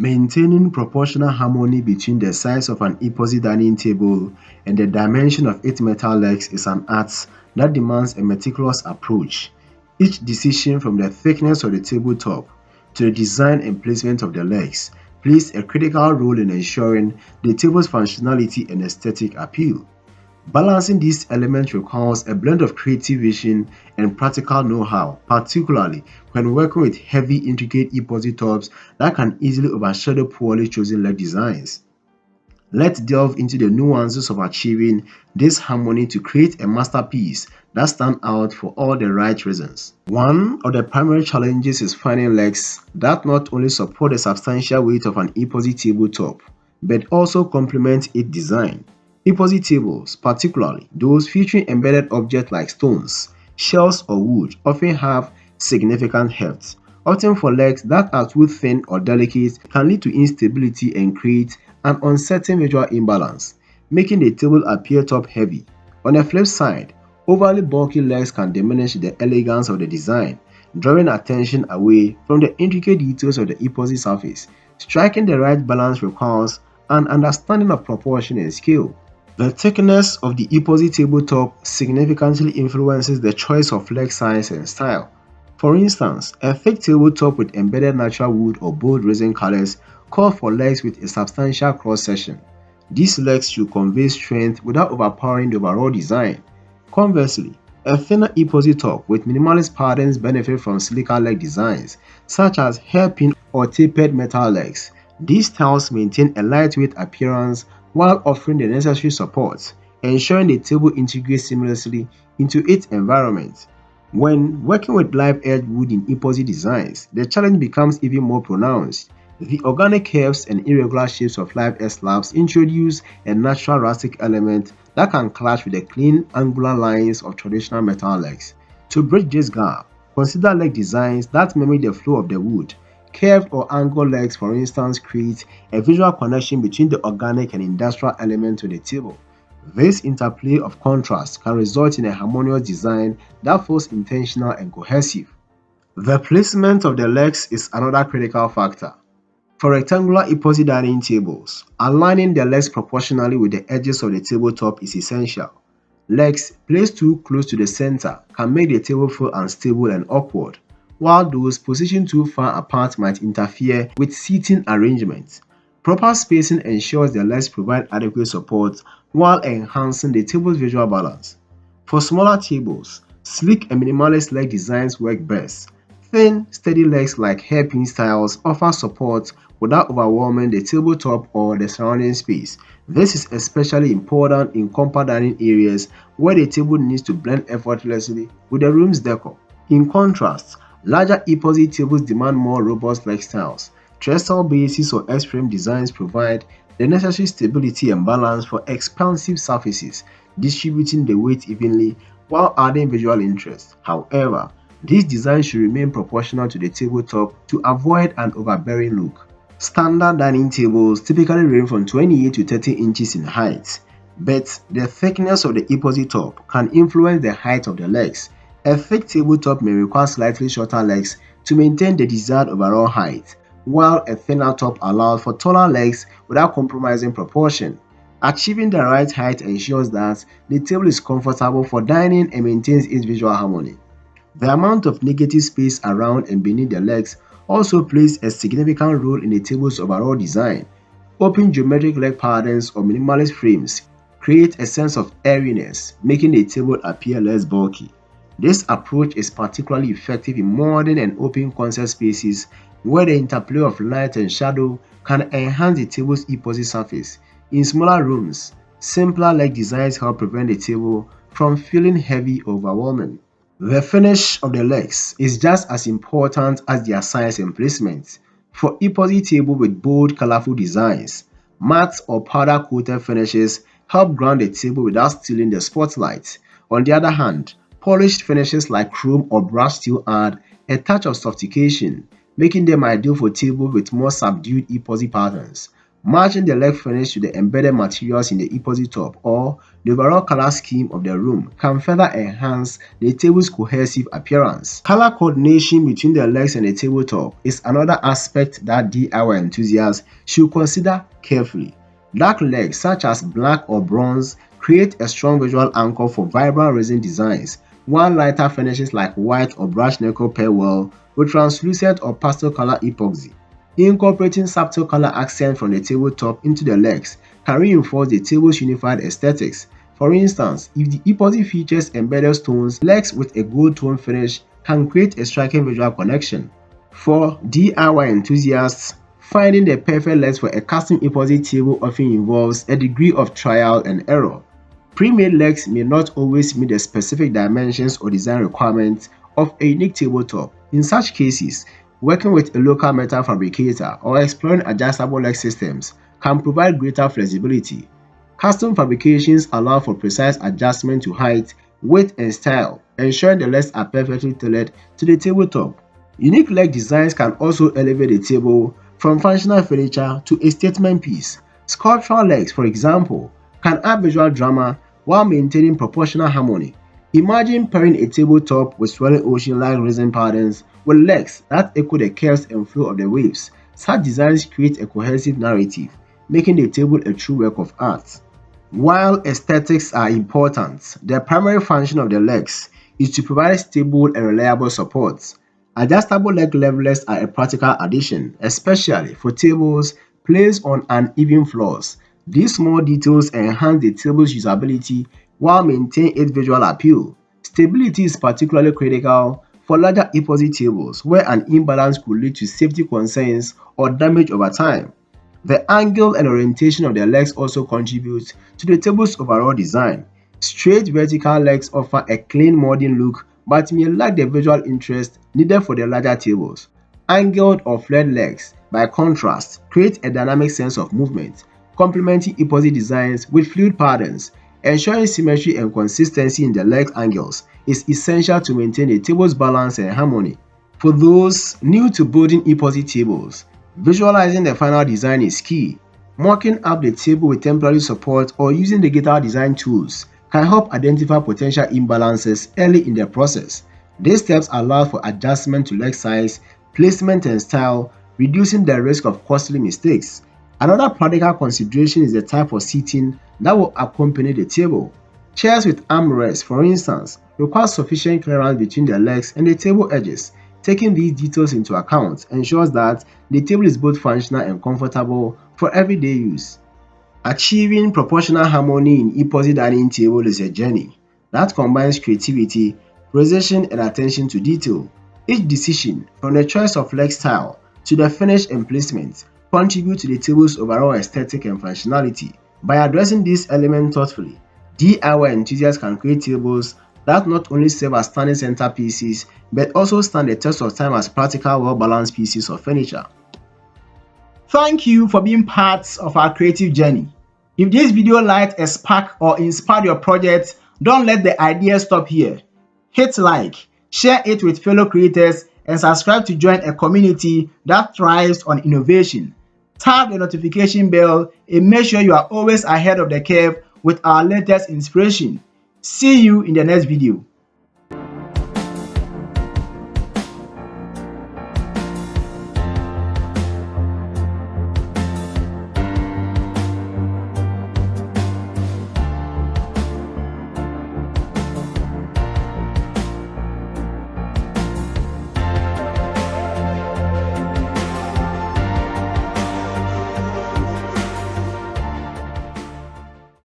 Maintaining proportional harmony between the size of an epoxy dining table and the dimension of its metal legs is an art that demands a meticulous approach. Each decision, from the thickness of the tabletop to the design and placement of the legs, plays a critical role in ensuring the table's functionality and aesthetic appeal. Balancing these elements requires a blend of creative vision and practical know-how, particularly when working with heavy, intricate epoxy tops that can easily overshadow poorly chosen leg designs. Let's delve into the nuances of achieving this harmony to create a masterpiece that stands out for all the right reasons. One of the primary challenges is finding legs that not only support the substantial weight of an epoxy tabletop, but also complement its design. Epoxy tables, particularly those featuring embedded objects like stones, shells, or wood, often have significant heft. Often for legs that are too thin or delicate can lead to instability and create an uncertain visual imbalance, making the table appear top-heavy. On the flip side, overly bulky legs can diminish the elegance of the design, drawing attention away from the intricate details of the epoxy surface. Striking the right balance requires an understanding of proportion and scale. The thickness of the epoxy tabletop significantly influences the choice of leg size and style. For instance, a thick tabletop with embedded natural wood or bold resin colors call for legs with a substantial cross-section. These legs should convey strength without overpowering the overall design. Conversely, a thinner epoxy top with minimalist patterns benefit from sleeker leg designs, such as hairpin or tapered metal legs. These styles maintain a lightweight appearance while offering the necessary support, ensuring the table integrates seamlessly into its environment. When working with live-edged wood in epoxy designs, the challenge becomes even more pronounced. The organic curves and irregular shapes of live-edge slabs introduce a natural rustic element that can clash with the clean, angular lines of traditional metal legs. To bridge this gap, consider leg designs that mimic the flow of the wood. Curved or angled legs, for instance, create a visual connection between the organic and industrial elements of the table. This interplay of contrast can result in a harmonious design that feels intentional and cohesive. The placement of the legs is another critical factor. For rectangular epoxy dining tables, aligning the legs proportionally with the edges of the tabletop is essential. Legs placed too close to the center can make the table feel unstable and awkward, while those positioned too far apart might interfere with seating arrangements. Proper spacing ensures the legs provide adequate support while enhancing the table's visual balance. For smaller tables, sleek and minimalist leg designs work best. Thin, steady legs like hairpin styles offer support without overwhelming the tabletop or the surrounding space. This is especially important in compact dining areas where the table needs to blend effortlessly with the room's decor. In contrast, larger epoxy tables demand more robust leg styles. Trestle bases or S-frame designs provide the necessary stability and balance for expansive surfaces, distributing the weight evenly while adding visual interest. However, these designs should remain proportional to the tabletop to avoid an overbearing look. Standard dining tables typically range from 28 to 30 inches in height, but the thickness of the epoxy top can influence the height of the legs. A thick tabletop may require slightly shorter legs to maintain the desired overall height, while a thinner top allows for taller legs without compromising proportion. Achieving the right height ensures that the table is comfortable for dining and maintains its visual harmony. The amount of negative space around and beneath the legs also plays a significant role in the table's overall design. Open geometric leg patterns or minimalist frames create a sense of airiness, making the table appear less bulky. This approach is particularly effective in modern and open concept spaces where the interplay of light and shadow can enhance the table's epoxy surface. In smaller rooms, simpler leg designs help prevent the table from feeling heavy or overwhelming. The finish of the legs is just as important as their size and placement. For epoxy tables with bold, colorful designs, matte or powder-coated finishes help ground the table without stealing the spotlight. On the other hand, polished finishes like chrome or brushed steel add a touch of sophistication, making them ideal for tables with more subdued epoxy patterns. Matching the leg finish to the embedded materials in the epoxy top or the overall color scheme of the room can further enhance the table's cohesive appearance. Color coordination between the legs and the tabletop is another aspect that DIY enthusiasts should consider carefully. Dark legs such as black or bronze create a strong visual anchor for vibrant resin designs, while lighter finishes like white or brushed nickel pair well with translucent or pastel color epoxy. Incorporating subtle color accents from the tabletop into the legs can reinforce the table's unified aesthetics. For instance, if the epoxy features embedded stones, legs with a gold tone finish can create a striking visual connection. For DIY enthusiasts, finding the perfect legs for a custom epoxy table often involves a degree of trial and error. Pre-made legs may not always meet the specific dimensions or design requirements of a unique tabletop. In such cases, working with a local metal fabricator or exploring adjustable leg systems can provide greater flexibility. Custom fabrications allow for precise adjustment to height, weight, and style, ensuring the legs are perfectly tailored to the tabletop. Unique leg designs can also elevate the table from functional furniture to a statement piece. Sculptural legs, for example, can add visual drama while maintaining proportional harmony. Imagine pairing a tabletop with swirling ocean-like resin patterns with legs that echo the curves and flow of the waves. Such designs create a cohesive narrative, making the table a true work of art. While aesthetics are important, the primary function of the legs is to provide stable and reliable support. Adjustable leg levelers are a practical addition, especially for tables placed on uneven floors. These small details enhance the table's usability while maintaining its visual appeal. Stability is particularly critical for larger epoxy tables where an imbalance could lead to safety concerns or damage over time. The angle and orientation of the legs also contribute to the table's overall design. Straight vertical legs offer a clean modern look but may lack the visual interest needed for the larger tables. Angled or flared legs, by contrast, create a dynamic sense of movement, complementing epoxy designs with fluid patterns. Ensuring symmetry and consistency in the leg angles is essential to maintain the table's balance and harmony. For those new to building epoxy tables, visualizing the final design is key. Mocking up the table with temporary support or using digital design tools can help identify potential imbalances early in the process. These steps allow for adjustment to leg size, placement, and style, reducing the risk of costly mistakes. Another practical consideration is the type of seating that will accompany the table. Chairs with armrests, for instance, require sufficient clearance between the legs and the table edges. Taking these details into account ensures that the table is both functional and comfortable for everyday use. Achieving proportional harmony in epoxy dining table is a journey that combines creativity, precision, and attention to detail. Each decision, from the choice of leg style to the finish and placement, contribute to the table's overall aesthetic and functionality. By addressing these elements thoughtfully, DIY enthusiasts can create tables that not only serve as stunning centerpieces but also stand the test of time as practical, well-balanced pieces of furniture. Thank you for being part of our creative journey. If this video lighted a spark or inspired your project, don't let the idea stop here. Hit like, share it with fellow creators, and subscribe to join a community that thrives on innovation. Tap the notification bell and make sure you are always ahead of the curve with our latest inspiration. See you in the next video.